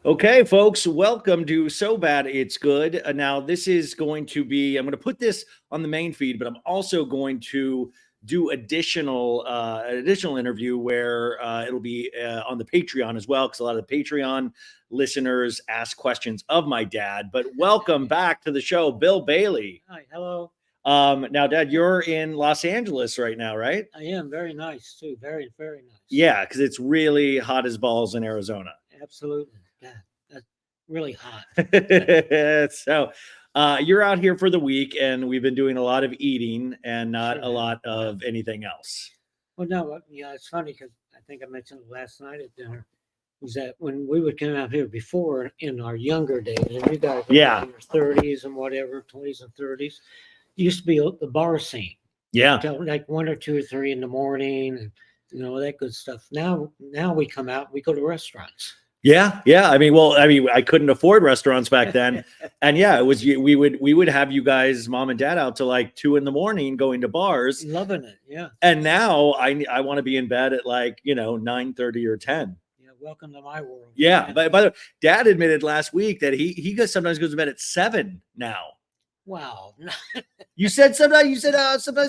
Okay, folks, welcome to So Bad It's Good. Now, this is going to be, I'm going to put this on the main feed, but I'm also going to do an additional interview where it'll be on the Patreon as well, because a lot of the Patreon listeners ask questions of my dad. But welcome back to the show, Bill Bailey. Hi, hello. Now, Dad, you're in Los Angeles right now, right? I am very nice too. Very, very nice. Yeah, because it's really hot as balls in Arizona. Absolutely. Yeah, that's really hot. So you're out here for the week, and we've been doing a lot of eating and not Sure a have. lot of anything else. Well, no, yeah, it's funny because I think I mentioned it last night at dinner. Was that when we would come out here before in our younger days, and you guys were Yeah. in your 30s and whatever, 20s and 30s, used to be the bar scene Yeah. till like 1 or 2 or 3 in the morning, and that good stuff. Now we come out, we go to restaurants. Yeah. I couldn't afford restaurants back then. And yeah, it was, we would have you guys, mom and dad, out to like 2 a.m. going to bars. Loving it. Yeah. And now I want to be in bed at 9:30 or 10. Yeah. Welcome to my world. Yeah. But by the way, Dad admitted last week that he sometimes goes to bed at 7 now. Wow. You said sometimes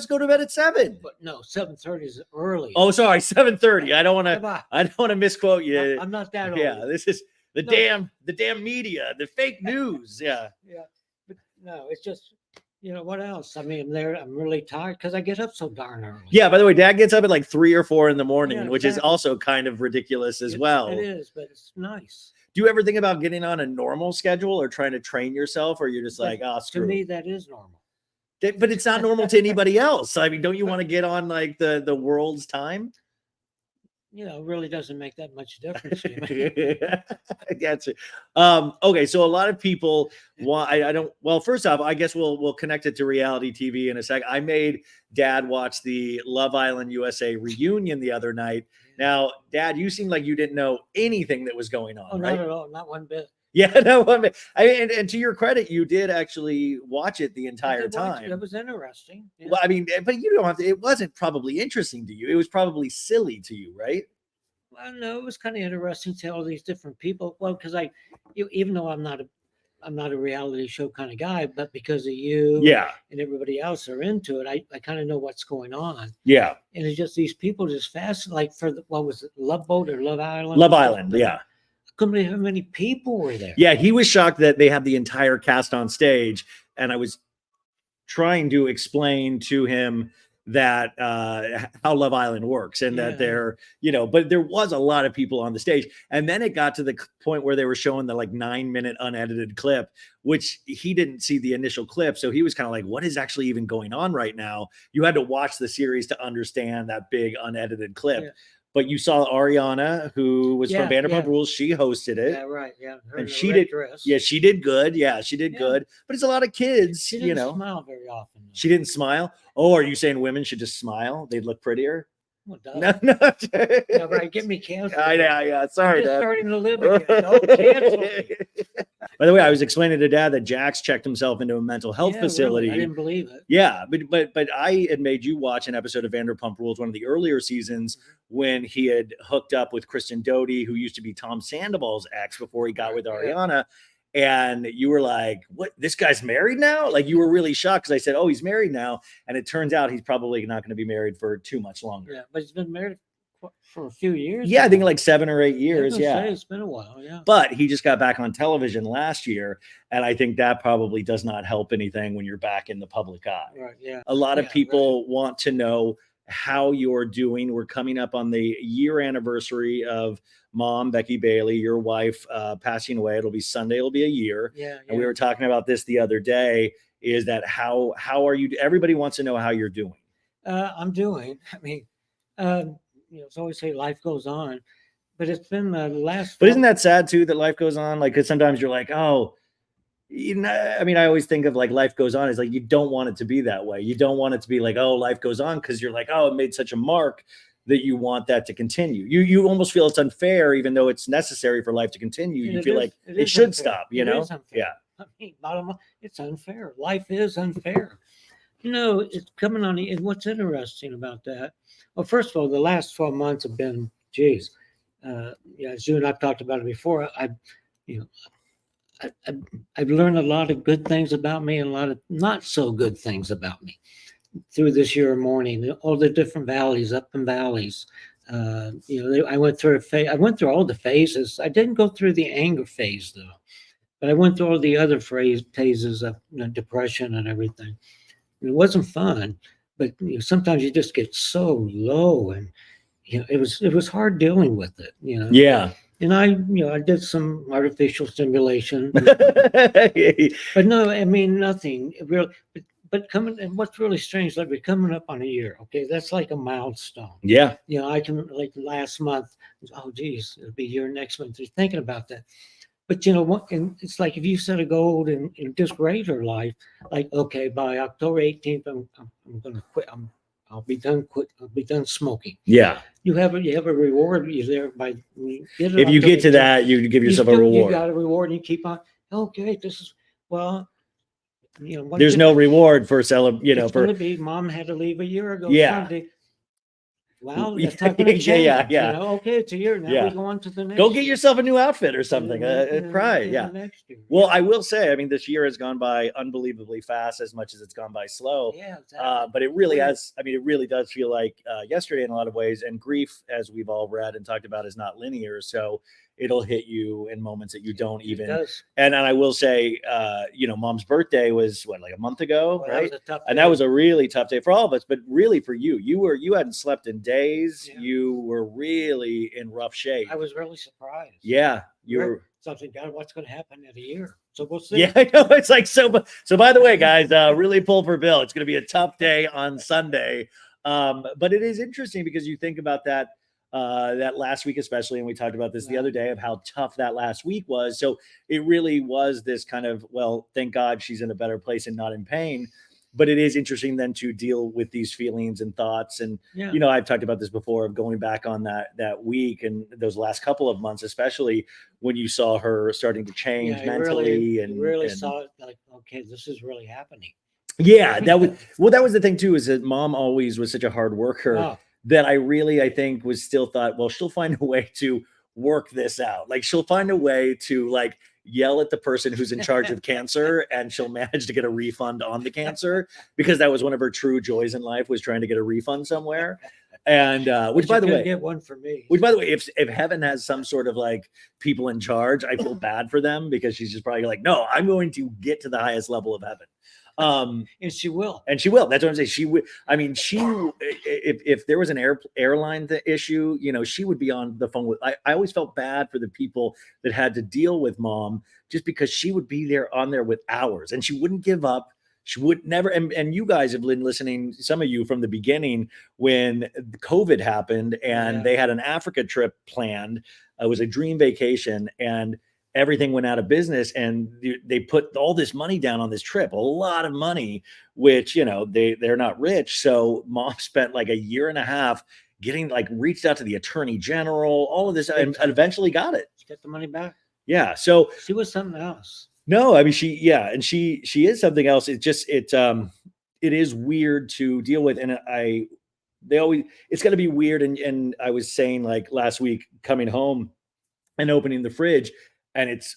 go to bed at 7. But no, 7:30 is early. Oh, sorry, 7:30. I don't want Come on. to misquote you. I'm not that old. Yeah, this is the No. damn media, the fake news. Yeah. Yeah. But no, it's just, what else? I mean, I'm really tired because I get up so darn early. Yeah, by the way, Dad gets up at like 3 or 4 in the morning, Yeah, which is exactly. also kind of ridiculous as well. It is, but it's nice. Do you ever think about getting on a normal schedule or trying to train yourself, or you're just like, To screw me, it? that is normal. But it's not normal to anybody else. I mean, don't you want to get on like the world's time? It really doesn't make that much difference to me. I get you. Okay, so a lot of people want. I don't. Well, first off, I guess we'll connect it to reality TV in a sec. I made Dad watch the Love Island USA reunion the other night. Now, Dad, you seemed like you didn't know anything that was going on. Oh, right? not at all, not one bit. Yeah, no. And to your credit, you did actually watch it the entire time. It was interesting. Yeah. Well, I mean, but you don't have to. It wasn't probably interesting to you. It was probably silly to you, right? Well, no, it was kind of interesting to all these different people. Well, because even though I'm not a reality show kind of guy, but because of you, Yeah, and everybody else are into it, I kind of know what's going on. yeah. And it's just these people just fast, like what was it, Love Boat or Love Island? Love Island, yeah. I couldn't believe how many people were there. Yeah, he was shocked that they had the entire cast on stage, and I was trying to explain to him that how Love Island works, and that but there was a lot of people on the stage, and then it got to the point where they were showing the 9-minute unedited clip, which he didn't see the initial clip, so he was kind of like, what is actually even going on right now? You had to watch the series to understand that big unedited clip. Yeah. But you saw Ariana, who was from Vanderpump Rules. She hosted it. Yeah, right. Yeah, and she did. Dress. Yeah, she did good. Yeah, she did good. But it's a lot of kids. She didn't smile very often. Though. She didn't smile. Oh, are you saying women should just smile? They'd look prettier. Well, No. Right. Get me canceled. I know. Yeah. Sorry, Dad. Starting to live again. Don't cancel me. By the way, I was explaining to Dad that Jax checked himself into a mental health facility. Really? I didn't believe it. Yeah, but I had made you watch an episode of Vanderpump Rules, one of the earlier seasons, when he had hooked up with Kristen Doty, who used to be Tom Sandoval's ex before he got with Ariana. And you were like, what? This guy's married now? Like, you were really shocked because I said, oh, he's married now. And it turns out he's probably not going to be married for too much longer. Yeah, but he's been married for a few years. Yeah, I think like 7 or 8 years. Yeah. It's been a while. Yeah. But he just got back on television last year. And I think that probably does not help anything when you're back in the public eye. Right. Yeah. A lot of people want to know how you're doing. We're coming up on the year anniversary of Mom, Becky Bailey, your wife, passing away. It'll be Sunday. It'll be a year. Yeah. And we were talking about this the other day, is that how are you? Everybody wants to know how you're doing. I'm doing. I mean, it's always say life goes on, but it's been the last. But isn't that sad too, that life goes on? Like, because sometimes you're like, oh, I mean, I always think of like life goes on as like, you don't want it to be that way. You don't want it to be like, oh, life goes on, because you're like, oh, it made such a mark that you want that to continue. You almost feel it's unfair, even though it's necessary for life to continue. You feel like it should stop, Yeah. I mean, bottom line, it's unfair. Life is unfair. It's coming on. And what's interesting about that? Well, first of all, the last 12 months have been, geez, as you and I've talked about it before, you know, I've learned a lot of good things about me and a lot of not so good things about me through this year of mourning. All the different valleys, up and valleys. I went through a phase. I went through all the phases. I didn't go through the anger phase though, but I went through all the other phases of depression and everything. And it wasn't fun, but sometimes you just get so low, and it was hard dealing with it. Yeah. And I did some artificial stimulation, but no, I mean nothing real. But coming, and what's really strange, like we're coming up on a year. Okay, that's like a milestone. Yeah. I can, like last month. Oh, geez, it'll be a year next month. You're thinking about that. But what? And it's like if you set a goal in just regular life, like okay, by October 18th, I'm going to quit. I'll be done. I'll be done smoking. Yeah. You have a reward. You're there by if you get to that, you give yourself a reward. You got a reward, and you keep on. Okay, this is there's no reward for it's going to be mom had to leave a year ago. Yeah. Sunday. Wow, that's not going to change. Yeah. Okay, it's a year now. We go on to the next. Go get yourself a new outfit or something. Right. Yeah. Next year. Well, I will say, I mean, this year has gone by unbelievably fast, as much as it's gone by slow. Yeah. Exactly. But it really has. I mean, it really does feel like yesterday in a lot of ways. And grief, as we've all read and talked about, is not linear. So it'll hit you in moments that you don't even. It does. And I will say, mom's birthday was like a month ago, right? And that was a really tough day for all of us, but really for you, you hadn't slept in days. Yeah. You were really in rough shape. I was really surprised. Yeah. You were something, God, what's going to happen in a year? So we'll see. Yeah, I know. It's like, so by the way, guys, really pull for Bill. It's going to be a tough day on Sunday. But it is interesting because you think about that last week, especially, and we talked about this the other day of how tough that last week was. So it really was this kind of, well, thank God she's in a better place and not in pain. But it is interesting then to deal with these feelings and thoughts. And, I've talked about this before of going back on that week and those last couple of months, especially when you saw her starting to change mentally. You really saw it like, okay, this is really happening. Yeah, that was the thing too, is that mom always was such a hard worker that I think was still thought, well, she'll find a way to work this out. Like she'll find a way to like yell at the person who's in charge of cancer and she'll manage to get a refund on the cancer, because that was one of her true joys in life, was trying to get a refund somewhere. And which by the way, get one for me. Which by the way, if heaven has some sort of like people in charge, I feel bad for them, because she's just probably like, no, I'm going to get to the highest level of heaven. And she will. That's what I'm saying. She would. I mean, if there was an airline issue, she would be on the phone with. I always felt bad for the people that had to deal with mom, just because she would be on there with hours, and she wouldn't give up. She would never. And you guys have been listening, some of you, from the beginning when COVID happened and they had an Africa trip planned. It was a dream vacation, and everything went out of business, and they put all this money down on this trip, a lot of money, which, they're not rich. So mom spent like a year and a half getting, like, reached out to the attorney general, all of this, and eventually got it. She got the money back. Yeah. So she was something else. No, I mean, she is something else. It's just, it is weird to deal with. And it's going to be weird. And I was saying, like, last week, coming home and opening the fridge, and it's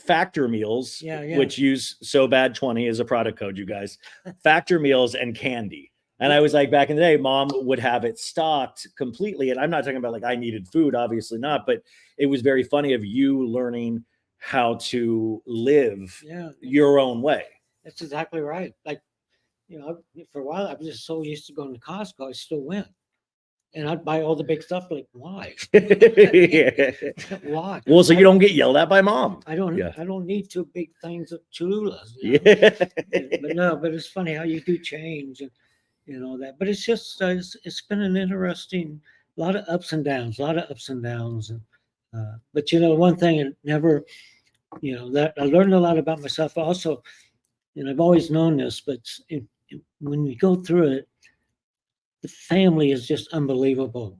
Factor meals, which use So Bad 20 as a product code, you guys. Factor meals and candy. And I was like, back in the day, mom would have it stocked completely. And I'm not talking about like I needed food, obviously not, but it was very funny of you learning how to live your own way. That's exactly right. Like, for a while, I was just so used to going to Costco, I still went. And I'd buy all the big stuff. Like, why? Why? Well, so you don't get yelled at by mom. I don't need two big things of Cholulas. But it's funny how you do change, and that. But it's just it's been an interesting, a lot of ups and downs. And but one thing, it never, that I learned a lot about myself also, and I've always known this, but when we go through it, the family is just unbelievable.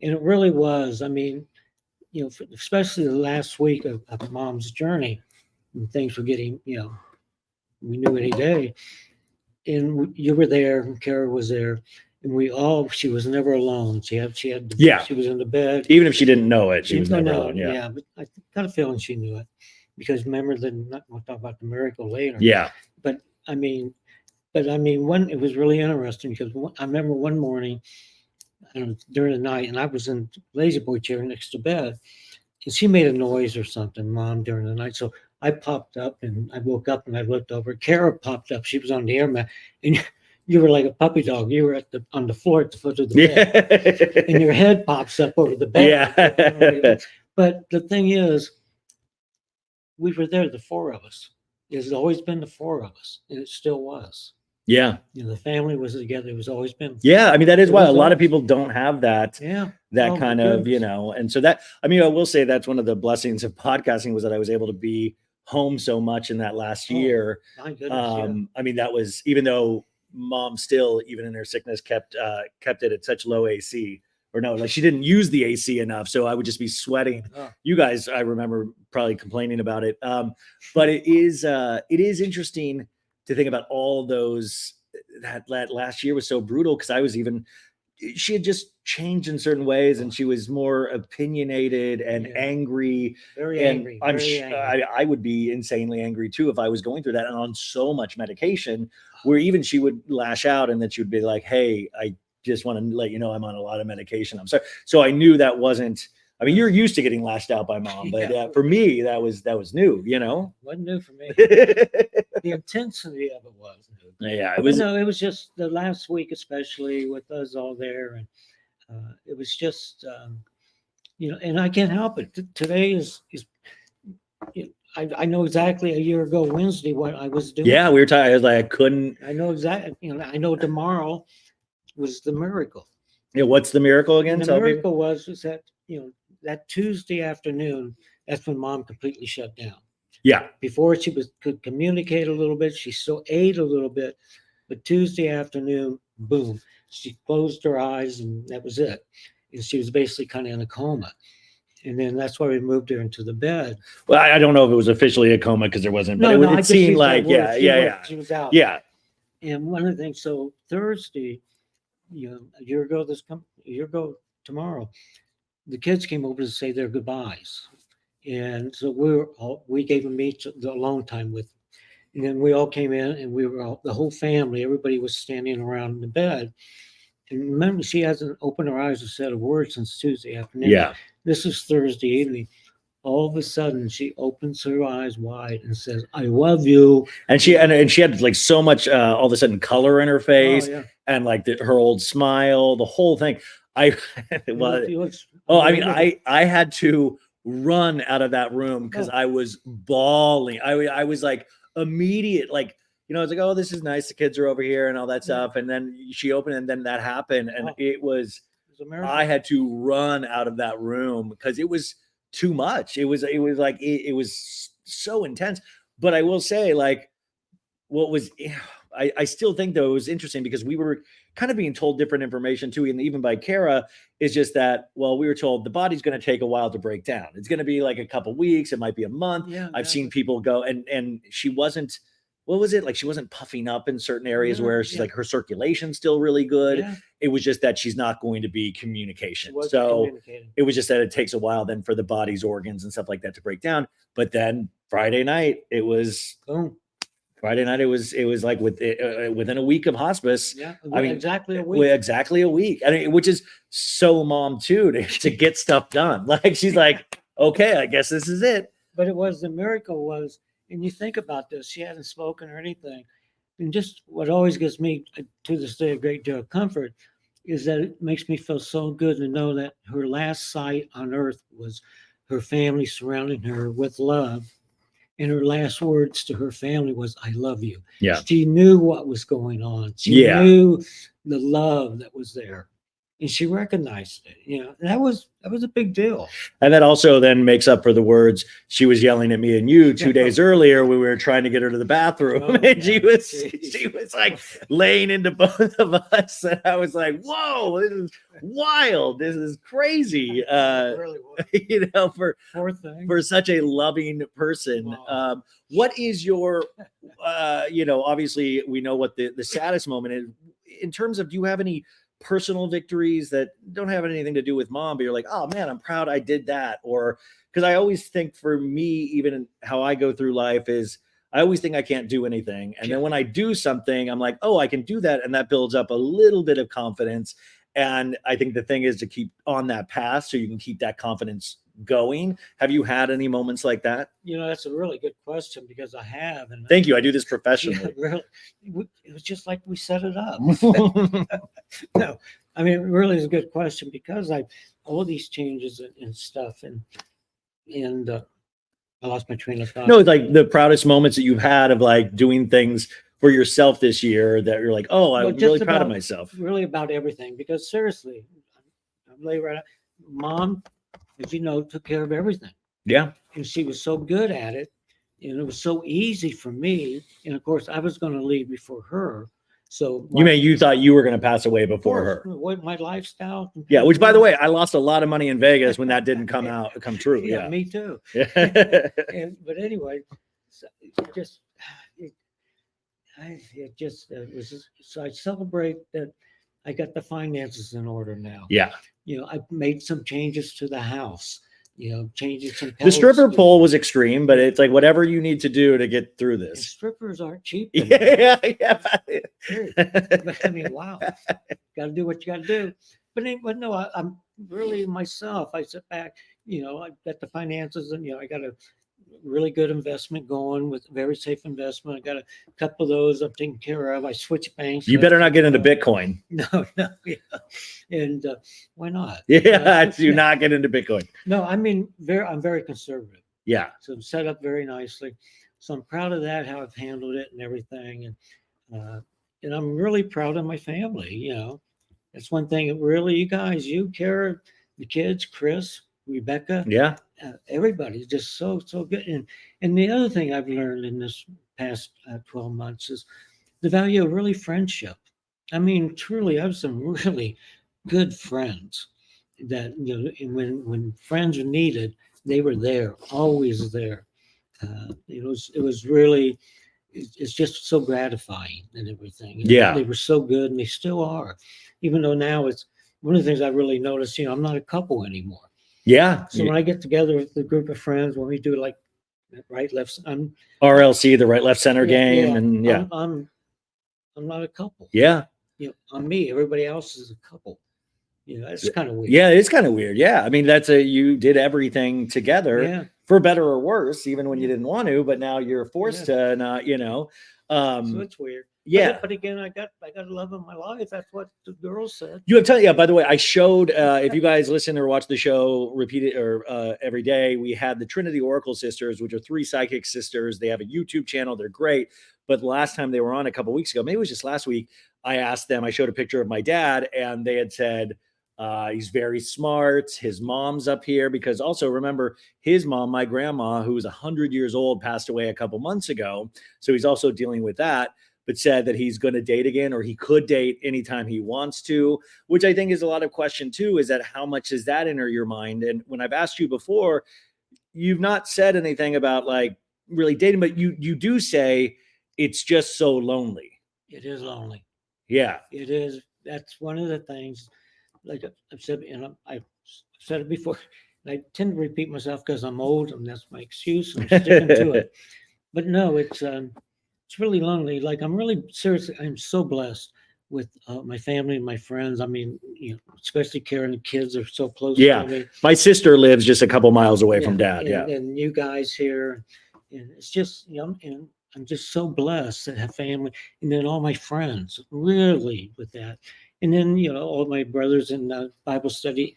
And it really was. I mean, especially the last week of mom's journey, and things were getting, we knew any day. And you were there, and Kara was there, and she was never alone. She was in the bed. Even if she didn't know it, she was never alone. Yeah, but I got a feeling she knew it. because remember we'll talk about the miracle later. Yeah. But I mean, one it was really interesting because I remember one morning during the night, and I was in lazy boy chair next to bed, and she made a noise or something, Mom, during the night. So I popped up and I woke up and I looked over. Kara popped up. She was on the air mat, and you were like a puppy dog. You were on the floor at the foot of the bed, and your head pops up over the bed. Yeah. But the thing is, we were there, the four of us. There's always been the four of us, and it still was. Yeah. The family was together. It was always been. Yeah. I mean, that is why a lot of people don't have that. Yeah. That kind of, and so that, I mean, I will say that's one of the blessings of podcasting was that I was able to be home so much in that last year. My goodness, I mean, that was, even though Mom still, even in her sickness, kept it at such low AC. Or no, like she didn't use the AC enough, so I would just be sweating. Oh. You guys, I remember probably complaining about it. But it is interesting to think about all those. That last year was so brutal because she had just changed in certain ways, and she was more opinionated and angry. Very angry. I would be insanely angry too if I was going through that and on so much medication, where even she would lash out, and then she would be like, "Hey, I just want to let you know I'm on a lot of medication. I'm sorry." So I knew that wasn't. I mean, you're used to getting lashed out by Mom, but for me, that was new. Wasn't new for me. The intensity of it was new. Yeah, it was just the last week, especially with us all there, and it was just and I can't help it. Today is. I know exactly a year ago Wednesday what I was doing. Yeah, we were tired. I was like, I couldn't. I know exactly. I know tomorrow was the miracle. Yeah, what's the miracle again? And the miracle was that that Tuesday afternoon, that's when Mom completely shut down. Yeah. Before she could communicate a little bit, she still ate a little bit, but Tuesday afternoon, boom, she closed her eyes and that was it. And she was basically kind of in a coma. And then that's why we moved her into the bed. Well, I don't know if it was officially a coma because there wasn't, but it seemed like, she was out. Yeah. And one of the things, so Thursday, a year ago tomorrow, the kids came over to say their goodbyes. And so we gave them each the alone time with them. And then we all came in and we were all, the whole family, everybody was standing around the bed. And remember, she hasn't opened her eyes or said a word since Tuesday afternoon. Yeah. This is Thursday evening. All of a sudden, she opens her eyes wide and says, "I love you." And she had like so much all of a sudden color in her face, and like her old smile, the whole thing. I had to run out of that room because I was bawling. I was like immediate, like, I was like, oh, this is nice. The kids are over here and all that stuff. And then she opened, and then that happened, and it was I had to run out of that room because it was too much. It was like it was so intense. But I will say, like, what was I still think though it was interesting because we were kind of being told different information too, and even by Kara, is just that, well, we were told the body's going to take a while to break down. It's going to be like a couple weeks, it might be a month. I've seen people go, and she wasn't, what was it, like she wasn't puffing up in certain areas where she's like her circulation's still really good. It was just that she's not going to be communication. So it was just that it takes a while then for the body's organs and stuff like that to break down. But then Friday night it was boom. Friday night it was like within a week of hospice. I mean, exactly a week. Exactly a week. I mean, which is so Mom too to get stuff done. Like she's like, okay, I guess this is it. But it was, the miracle was, and you think about this, she hadn't spoken or anything. And just what always gives me to this day a great deal of comfort is that it makes me feel so good to know that her last sight on earth was her family surrounding her with love. And her last words to her family was, "I love you." Yeah. She knew what was going on. She knew the love that was there. And she recognized it. That was a big deal. And that also then makes up for the words she was yelling at me and you 2 days earlier when we were trying to get her to the bathroom. And she was like laying into both of us. And I was like, whoa, this is wild. This is crazy. Really was. For such a loving person. Wow. What is your, obviously we know what the saddest moment is in terms of, do you have any personal victories that don't have anything to do with mom, but you're like, oh man, I'm proud I did that. Or because I always think for me, even how I go through life is I always think I can't do anything. And then when I do something, I'm like, oh, I can do that. And that builds up a little bit of confidence. And I think the thing is to keep on that path so you can keep that confidence going. Have you had any moments like that? That's a really good question because I have. And thank you. I do this professionally. Really, it was just like we set it up. No, I mean, it really is a good question because all these changes and stuff and I lost my train of thought. No, like the proudest moments that you've had of like doing things for yourself this year that you're like, oh, I'm really proud of myself. Really about everything because seriously, I'm lay right out. Mom, as you know, took care of everything. Yeah. And she was so good at it. And it was so easy for me. And of course, I was going to leave before her. So you thought you were going to pass away before her? What my lifestyle? Yeah. Which, by the way, I lost a lot of money in Vegas when that didn't come true. Yeah, me too. Yeah. But anyway, so so I celebrate that I got the finances in order now. Yeah. I made some changes to the house. Changing some. The stripper pole was extreme, but it's like whatever you need to do to get through this. And strippers aren't cheap. Yeah. But I mean, wow, got to do what you got to do. But no, I'm really myself. I sit back. I got the finances, and I got a really good investment going with very safe investment. I got a couple of those I'm taking care of. I switched banks. You better not get into Bitcoin. No, yeah. And why not? Yeah, do not get into Bitcoin. No, I mean, I'm very conservative. Yeah. So I'm set up very nicely. So I'm proud of that, how I've handled it and everything. And I'm really proud of my family. That's one thing that really, you guys, Kara, the kids, Chris, Rebecca. Yeah. Everybody's just so good. And the other thing I've learned in this past 12 months is the value of really friendship. I mean, truly, I have some really good friends that, when friends are needed, they were there, always there. It was really, it's just so gratifying and everything. Yeah. They were so good and they still are, even though now it's one of the things I really noticed, I'm not a couple anymore. Yeah. So when I get together with a group of friends, when we do like right, left, I'm RLC, the right, left, center game. yeah, And yeah, I'm not a couple. Yeah. I'm me. Everybody else is a couple. It's kind of weird. Yeah, it's kind of weird. Yeah. I mean, you did everything together. Yeah. For better or worse, even when you didn't want to, but now you're forced to not, So it's weird. Yeah. But again, I got love in my life. That's what the girls said. You have yeah, by the way, I showed if you guys listen or watch the show repeat it every day, we had the Trinity Oracle sisters, which are 3 psychic sisters. They have a YouTube channel. They're great. But the last time they were on a couple of weeks ago, maybe it was just last week, I asked them, I showed a picture of my dad, and they had said, he's very smart. His mom's up here because also remember his mom, my grandma, who was 100 years old, passed away a couple months ago. So he's also dealing with that, but said that he's going to date again, or he could date anytime he wants to, which I think is a lot of question too, is that how much does that enter your mind? And when I've asked you before, you've not said anything about like really dating, but you do say it's just so lonely. It is lonely. Yeah. It is. That's one of the things, like I've said, I've said it before, and I tend to repeat myself because I'm old and that's my excuse. I'm sticking to it. But no, it's really lonely. Like I'm really seriously, I'm so blessed with my family and my friends. I mean, especially Karen and the kids are so close to me. My sister lives just a couple miles away from Dad. And you guys here, and it's just, and I'm just so blessed to have family, and then all my friends really with that, and then all my brothers in Bible study,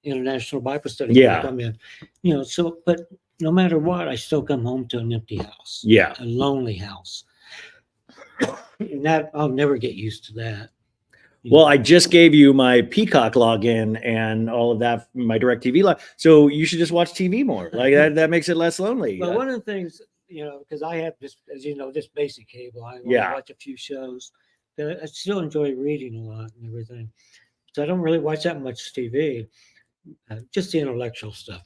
international Bible study. Come in, So, but no matter what, I still come home to an empty house. Yeah, a lonely house, and that I'll never get used to that. Well, I just gave you my Peacock login and all of that, my DirecTV log. So you should just watch TV more. Like that makes it less lonely. Well, one of the things, because I have just, as just basic cable. I watch a few shows. I still enjoy reading a lot and everything. So I don't really watch that much TV. Just the intellectual stuff.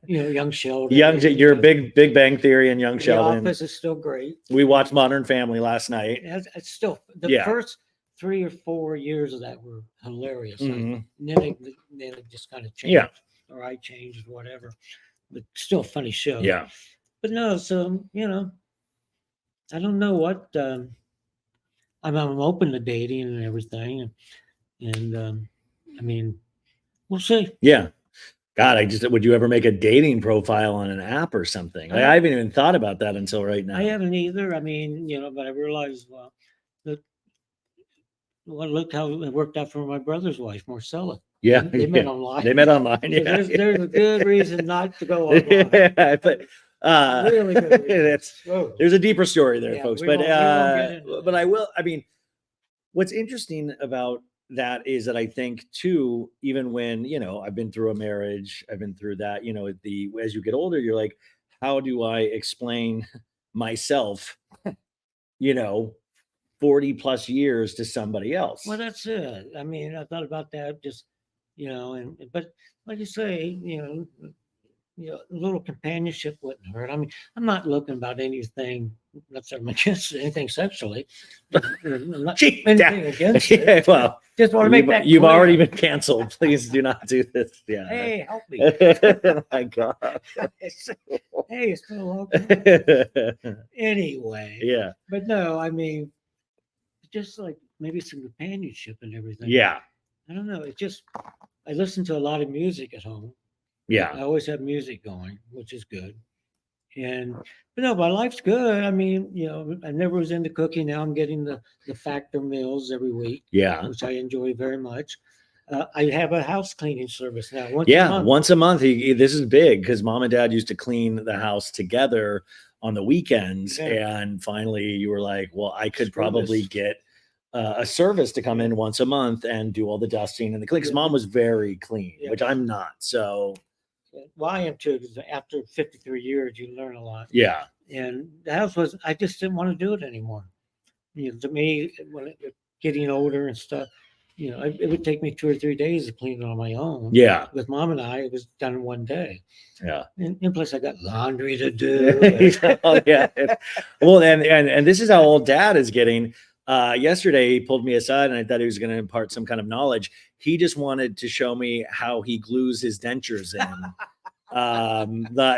Young Sheldon. You're Big Bang Theory and Young Sheldon. The Office is still great. We watched Modern Family last night. It's still the 3 or 4 years of that were hilarious. Mhm. And then it just kind of changed, Yeah. or I changed, or whatever. But still a funny show. Yeah. But no, so I don't know what. I'm open to dating and everything, and I mean, we'll see. Yeah. God, would you ever make a dating profile on an app or something? Like, I haven't even thought about that until right now. I haven't either. I mean, but I realized, well, look, look how it worked out for my brother's wife, Marcella. Yeah. They met online. They met online. So Yeah. there's a good reason not to go online. Yeah, but Really good reason. Whoa. there's a deeper story there, Yeah, folks. we But won't get into but that. I will. I mean, what's interesting about that is that I think too, even when I've been through a marriage, I've been through that. As you get older, you're like, how do I explain myself? 40 plus years to somebody else. Well, that's it. I mean, I thought about that just, but like you say, a little companionship wouldn't hurt. I mean, I'm not looking about anything, not that I'm against anything sexually. I'm not Gee, anything against yeah, it. well, Just want to make that you've clear. already been canceled. Please do not do this. Yeah. Hey, help me. Oh my God. Hey, it's been a long time. Anyway. Yeah. But no, I mean, just like maybe some companionship and everything. Yeah. I don't know. I listen to a lot of music at home. Yeah. I always have music going, which is good. But no, my life's good. I mean, I never was into cooking. Now I'm getting the Factor meals every week, Yeah. which I enjoy very much. I have a house cleaning service now. Once Yeah. a month. Once a month. This is big because mom and dad used to clean the house together on the weekends. Yeah. And finally you were like, well, I could Screw probably this. get a service to come in once a month and do all the dusting and the clean. Because mom was very clean, Yeah. which I'm not. So Well, I am too, because after 53 years, you learn a lot. yeah. And the house I just didn't want to do it anymore. To me, getting older and stuff, it would take me 2 or 3 days to clean it on my own. Yeah. With mom and I, it was done in one day. Yeah. And plus, I got laundry to do. Oh, yeah. Well, and this is how old dad is getting. Yesterday, he pulled me aside and I thought he was going to impart some kind of knowledge. He just wanted to show me how he glues his dentures in.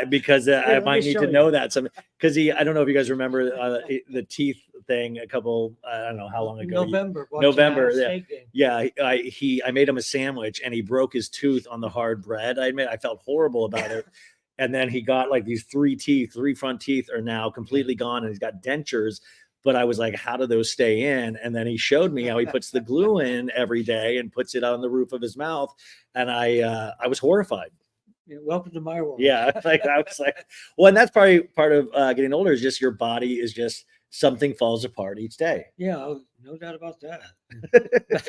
Because I might need to know that because I don't know if you guys remember the teeth thing I don't know how long ago. November. Yeah. I made him a sandwich and he broke his tooth on the hard bread I made. I felt horrible about it. And then he got like these three front teeth are now completely gone and he's got dentures. But I was like, how do those stay in? And then he showed me how he puts the glue in every day and puts it on the roof of his mouth. And I was horrified. Yeah, welcome to my world. Yeah. I was like, well, and that's probably part of getting older is just your body is just something falls apart each day. Yeah, no doubt about that.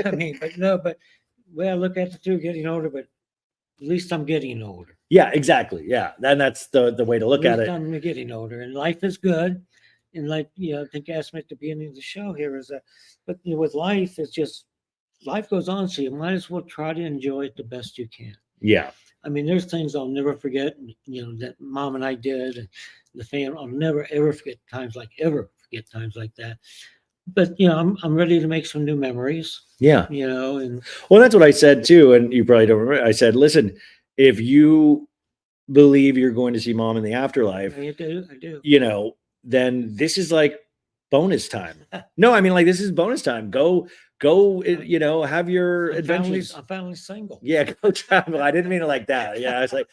I mean, but the way I look at it too, getting older, but at least I'm getting older. Yeah, exactly. Yeah. Then that's the way to look at it. I'm getting older and life is good. And like, I think you asked me at the beginning of the show here is that, but with life, it's just, life goes on. So you might as well try to enjoy it the best you can. Yeah. I mean, there's things I'll never forget, that mom and I did, and the family. I'll never ever forget times like that. But I'm ready to make some new memories. Yeah. And well, that's what I said too, and you probably don't remember. I said, listen, if you believe you're going to see mom in the afterlife, I do. Then this is like bonus time. No, I mean, like, this is bonus time. Go, have your adventures. I'm finally single. Yeah, go travel. I didn't mean it like that. Yeah, I was like,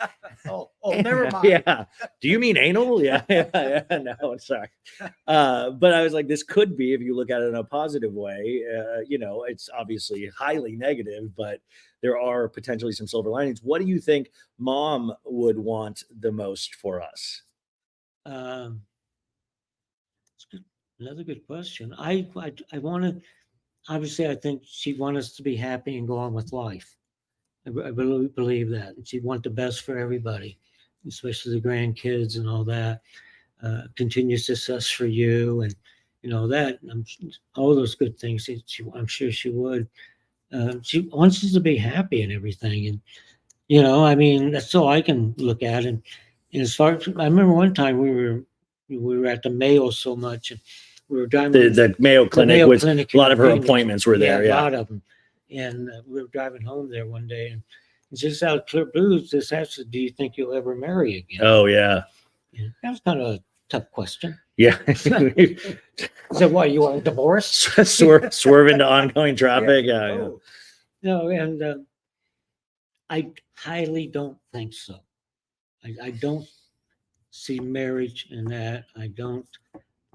oh, never mind. Yeah. Do you mean anal? Yeah. No, I'm sorry. But I was like, this could be, if you look at it in a positive way, it's obviously highly negative, but there are potentially some silver linings. What do you think mom would want the most for us? Another good question. I want to, obviously, I think she'd want us to be happy and go on with life. I really believe that. And she'd want the best for everybody, especially the grandkids and all that. Continued success for you and, that. All those good things. I'm sure she would. She wants us to be happy and everything. And, I mean, that's all I can look at. And as far as, I remember one time we were at the Mayo so much, and we were driving The Mayo Clinic Mayo was Clinic a lot of her in appointments were there. a Yeah. lot of them. And we were driving home there one day, and just out of clear blue, just asked, "Do you think you'll ever marry again?" Oh yeah. And that was kind of a tough question. Yeah. So, why, you want a divorce? Swerve into oncoming traffic. Yeah. Yeah. Oh. No, and I highly don't think so. I don't see marriage in that. I don't.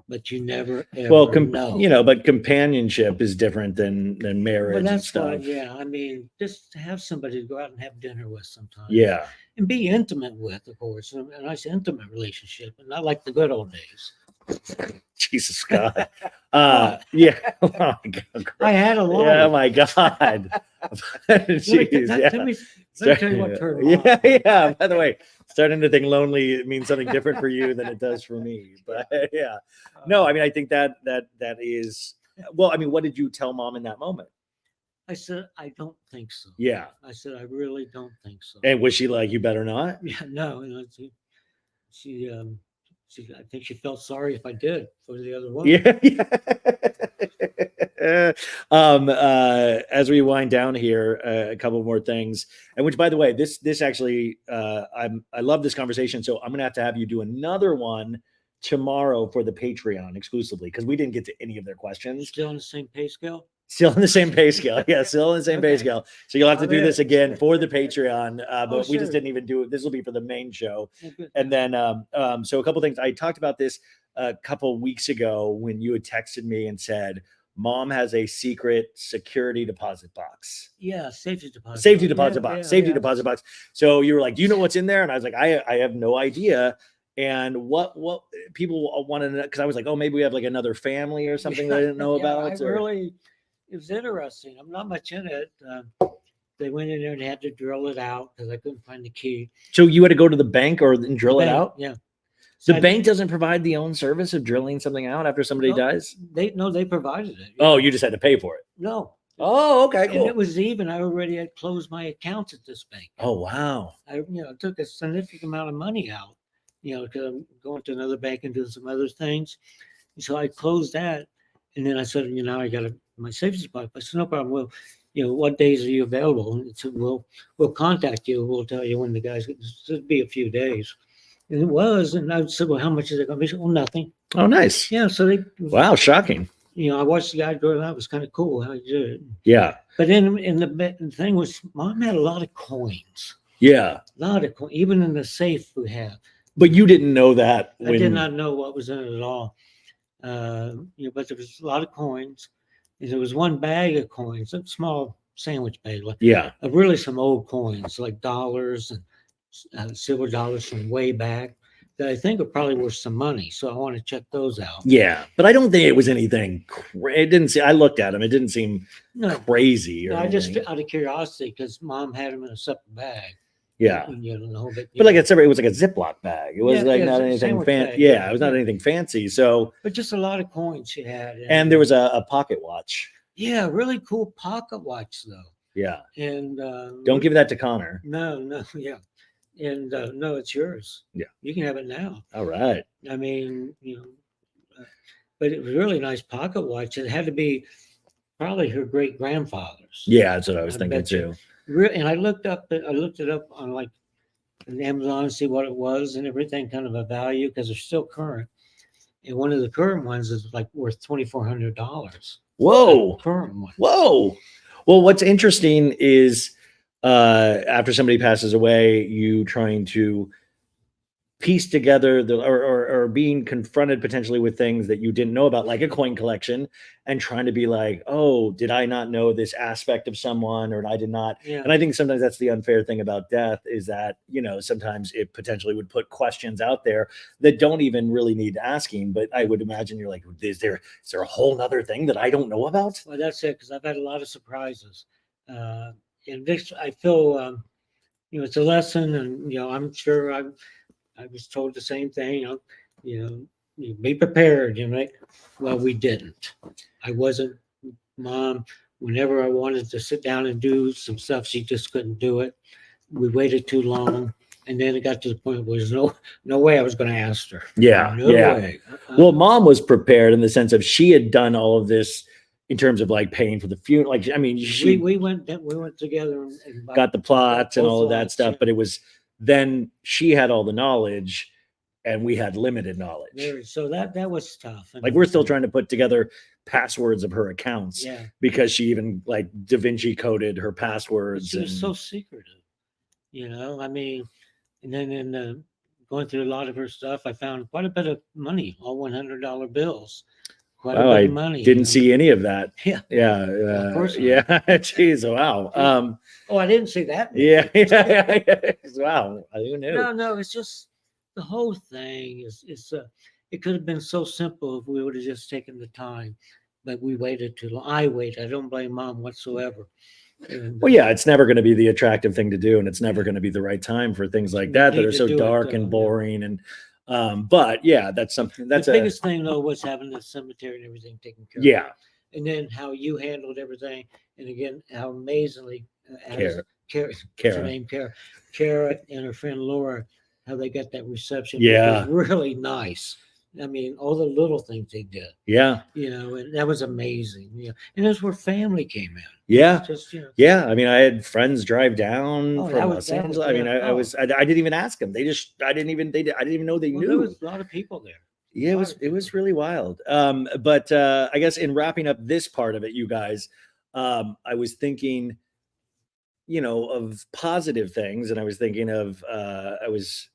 But you never ever Well, know. but companionship is different than marriage Well, and that's stuff. why, yeah. I mean, just to have somebody to go out and have dinner with sometimes. Yeah. And be intimate with, of course. A nice intimate relationship, and not like the good old days. Jesus God. What? Yeah. Oh my God. I had a lot. Yeah, my God. Jeez, yeah. Let me tell you what turned me on. Yeah, yeah. By the way, starting to think lonely, it means something different for you than it does for me. But yeah. No, I mean, I think that is, well, I mean, what did you tell mom in that moment? I said, I don't think so. Yeah. I said, I really don't think so. And was she like, you better not? Yeah, no. She I think she felt sorry if I did for the other one. Yeah. As we wind down here, a couple more things, and which, by the way, this actually, I love this conversation. So I'm gonna have you do another one tomorrow for the Patreon exclusively, because we didn't get to any of their questions. Still on the same pay scale? Still on the same pay scale. Yeah, still on the same pay scale. So you'll have to do this again for the Patreon. But we just didn't even do it. This will be for the main show. And then, so a couple things. I talked about this a couple weeks ago when you had texted me and said, Mom has a secret security deposit box. Yeah, safety deposit. Safety deposit box. Safety deposit box. So you were like, do you know what's in there? And I was like, I have no idea. And what people want to know, because I was like, oh, maybe we have like another family or something that I didn't know about. It was interesting. I'm not much in it. They went in there and had to drill it out because I couldn't find the key. So you had to go to the bank and drill it out? Yeah. The bank doesn't provide the own service of drilling something out after somebody dies? They provided it. Yeah. Oh, you just had to pay for it? No. Oh, okay, cool. And it was even. I already had closed my accounts at this bank. Oh, wow. I took a significant amount of money out, because I'm going to another bank and doing some other things. So I closed that. And then I said, I got my safety deposit. I said, no problem. Well, what days are you available? And it said, we'll contact you. We'll tell you when the guys, it'll be a few days. And it was. And I said, well, how much is it going to be? Well, nothing. Oh, nice. Yeah. So wow, shocking. I watched the guy go. That was kind of cool how he did it. Yeah. But then the thing was, Mom had a lot of coins. Yeah. A lot of coins, even in the safe we have. But you didn't know that. I did not know what was in it at all. But there was a lot of coins. And there was one bag of coins, a small sandwich bag. Really some old coins, like dollars and silver dollars from way back that I think are probably worth some money. So I want to check those out. Yeah, but I don't think it was anything. It didn't seem. I looked at them. It didn't seem crazy. I just out of curiosity because Mom had them in a separate bag. Yeah. But like it was like a Ziploc bag. It was not anything fancy. Yeah, it was not anything fancy. So, but just a lot of coins she had. And there was a pocket watch. Yeah, really cool pocket watch though. Yeah. And don't give that to Connor. No, yeah. And no, it's yours. Yeah. You can have it now. All right. I mean, but it was a really nice pocket watch. It had to be probably her great grandfather's. Yeah, that's what I was thinking too. And I looked it up on like Amazon to see what it was and everything, kind of a value because they're still current. And one of the current ones is like worth $2,400. Whoa! Current one. Whoa! Well, what's interesting is after somebody passes away, you trying to piece together or being confronted potentially with things that you didn't know about, like a coin collection, and trying to be like, oh, did I not know this aspect of someone, or I did not? Yeah. And I think sometimes that's the unfair thing about death is that, sometimes it potentially would put questions out there that don't even really need asking. But I would imagine you're like, is there a whole nother thing that I don't know about? Well, that's it, because I've had a lot of surprises. And this, I feel, it's a lesson, and I'm sure I was told the same thing, you be prepared, Well, we didn't. I wasn't. Mom, whenever I wanted to sit down and do some stuff, she just couldn't do it. We waited too long. And then it got to the point where there's no way I was going to ask her. Yeah, No yeah. way. Well, mom was prepared in the sense of she had done all of this in terms of like paying for the funeral. Like, I mean, she we went together and got the plots and both all of that lots, stuff, yeah. but it was then she had all the knowledge and we had limited knowledge. So that was tough. And Like we're still trying to put together passwords of her accounts yeah, because she even like Da Vinci coded her passwords. she was so secretive, you know. I mean, and then in going through a lot of her stuff, I found quite a bit of money, all $100 bills. Quite wow, a bit I of money. didn't see any of that. Yeah, Yeah, of course. yeah. Jeez, wow. Oh, I didn't see that. Yeah, wow. Who knew? No, it's just the whole thing is it could have been so simple if we would have just taken the time, but we waited too long. I waited. I don't blame mom whatsoever. And, Well, yeah, it's never going to be the attractive thing to do, and it's never going to be the right time for things like that that need are to so do it, dark though, and yeah. boring. And but yeah, that's something. That's the biggest thing though was having the cemetery and everything taken care yeah. of. And then how you handled everything, and again how amazingly Kara, her name Kara and her friend Laura, how they got that reception. Yeah. It was really nice. I mean, all the little things they did. Yeah. You know, and that was amazing. Yeah. And that's where family came in. Yeah. Just, you know. Yeah. I mean, I had friends drive down Oh, from Los Angeles. I mean, I didn't even ask them. I didn't even know they knew. There was a lot of people there. Yeah, it was really wild. But I guess in wrapping up this part of it, you guys, I was thinking, you know, of positive things, and I was thinking of I was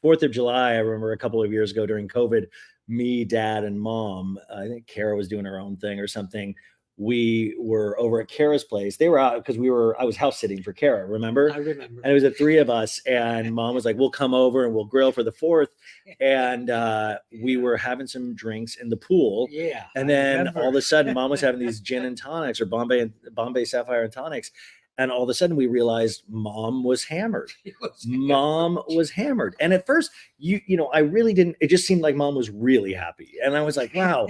4th of July. I remember a couple of years ago during COVID, me, dad, and mom. I think Kara was doing her own thing or something. We were over at Kara's place. They were out because I was house sitting for Kara, remember? I remember. And it was the three of us, and mom was like, we'll come over and we'll grill for the 4th. And we were having some drinks in the pool. Yeah. And then all of a sudden, mom was having these gin and tonics or Bombay Sapphire and tonics. And all of a sudden we realized mom was hammered. Mom was hammered. And at first, you know, I really didn't, it just seemed like mom was really happy. And I was like, wow,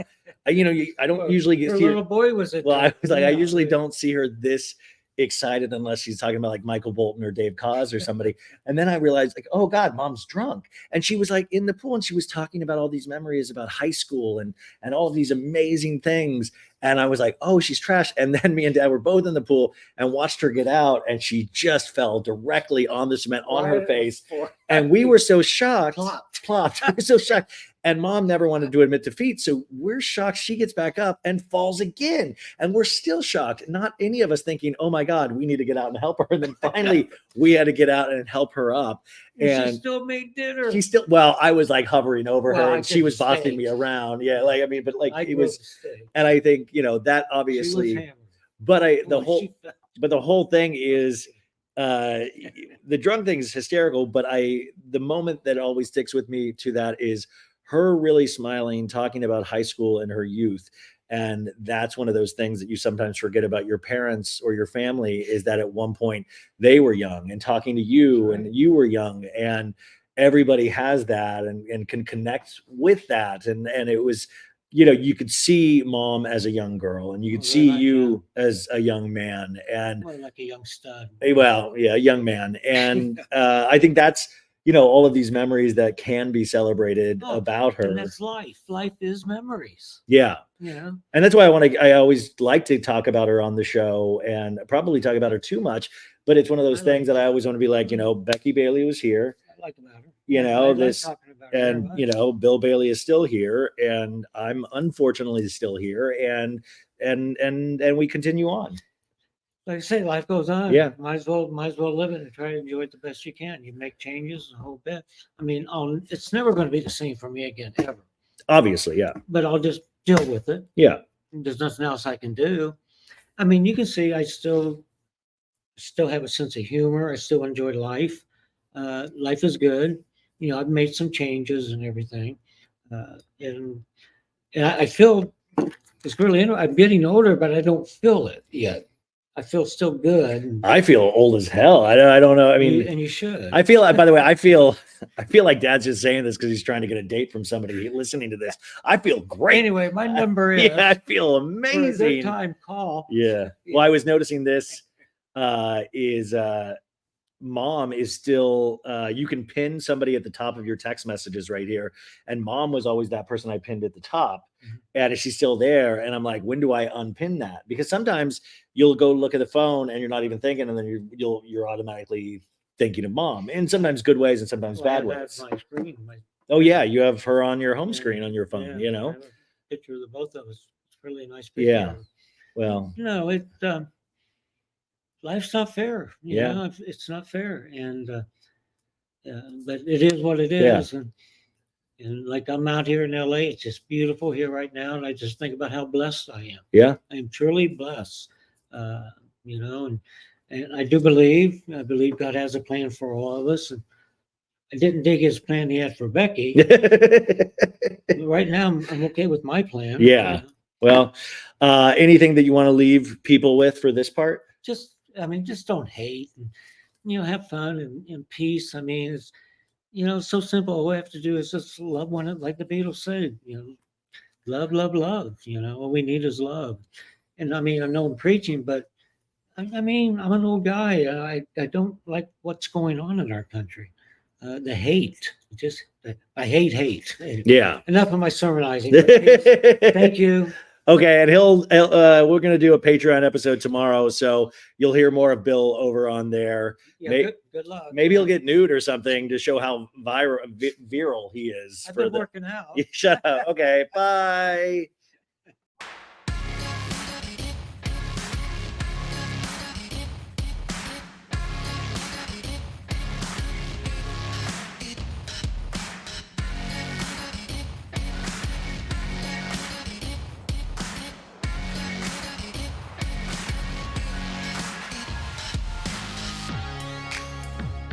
you know, I don't usually get her little boy was it. Well, I was like, I usually don't see her this excited unless she's talking about like Michael Bolton or Dave Koz or somebody. And then I realized like, oh God, mom's drunk. And she was like in the pool and she was talking about all these memories about high school and all of these amazing things. And I was like, oh, she's trashed. And then me and dad were both in the pool and watched her get out. And she just fell directly on the cement on her face. And we were so shocked. Plopped. We were so shocked. And mom never wanted to admit defeat. So we're shocked. She gets back up and falls again. And we're still shocked. Not any of us thinking, oh my God, we need to get out and help her. And then finally we had to get out and help her up. And she still made dinner. Well, I was like hovering over her and she was bossing me around. Yeah. Like, I mean, but like it was, and I think, you know, that obviously, but the whole thing is, the drunk thing is hysterical, but the moment that always sticks with me to that is her really smiling, talking about high school and her youth. And that's one of those things that you sometimes forget about your parents or your family, is that at one point they were young and talking to you and you were young, and everybody has that and can connect with that. And it was, you know, you could see mom as a young girl and you could see you as a young man, and like a young stud. Well, yeah, a young man. And I think that's, you know, all of these memories that can be celebrated about her. And that's life. Life is memories. Yeah. Yeah. And that's why I always like to talk about her on the show, and probably talk about her too much, but it's one of those things that I always want to be like, you know, Becky Bailey was here. I like about her. You know, and you know, Bill Bailey is still here, and I'm unfortunately still here, and we continue on. Like I say, life goes on. Yeah. Might as well live it and try to enjoy it the best you can. You make changes a whole bit. I mean, it's never going to be the same for me again, ever. Obviously, yeah. But I'll just deal with it. Yeah. There's nothing else I can do. I mean, you can see I still have a sense of humor. I still enjoy life. Life is good. You know, I've made some changes and everything. And I feel it's really I'm getting older, but I don't feel it yet. I feel still good. I feel old as hell. I don't know. I mean, and you should. I feel, by the way, I feel like dad's just saying this because he's trying to get a date from somebody listening to this. I feel great. Anyway, my number is. Yeah, I feel amazing. For a good time, call. Yeah. Well, I was noticing this is mom is still, you can pin somebody at the top of your text messages right here. And mom was always that person I pinned at the top. And she's still there. And I'm like, when do I unpin that? Because sometimes you'll go look at the phone and you're not even thinking, and then you're automatically thinking of mom, in sometimes good ways and sometimes bad ways. My screen, Oh yeah, you have her on your home screen on your phone, I have a picture of the both of us. It's really a nice picture. Yeah. Well, no, life's not fair. Yeah. It's not fair, and but it is what it Yeah. is. And like I'm out here in LA, it's just beautiful here right now, and I just think about how blessed I am. Yeah. I am truly blessed. And I do believe, God has a plan for all of us. And I didn't dig his plan he had for Becky. Right now, I'm okay with my plan. Yeah. Well, anything that you want to leave people with for this part? Just don't hate, and have fun and peace. I mean, it's so simple. All we have to do is just love one, like the Beatles said. Love, love, love. All we need is love. And I mean, I know I'm preaching, but I mean, I'm an old guy. I don't like what's going on in our country. The hate, I hate. Yeah. Enough of my sermonizing. But thank you. Okay, and we're gonna do a Patreon episode tomorrow, so you'll hear more of Bill over on there. Yeah, good luck. Maybe he'll get nude or something to show how viral he is. I've been working out. Shut up. Okay, bye.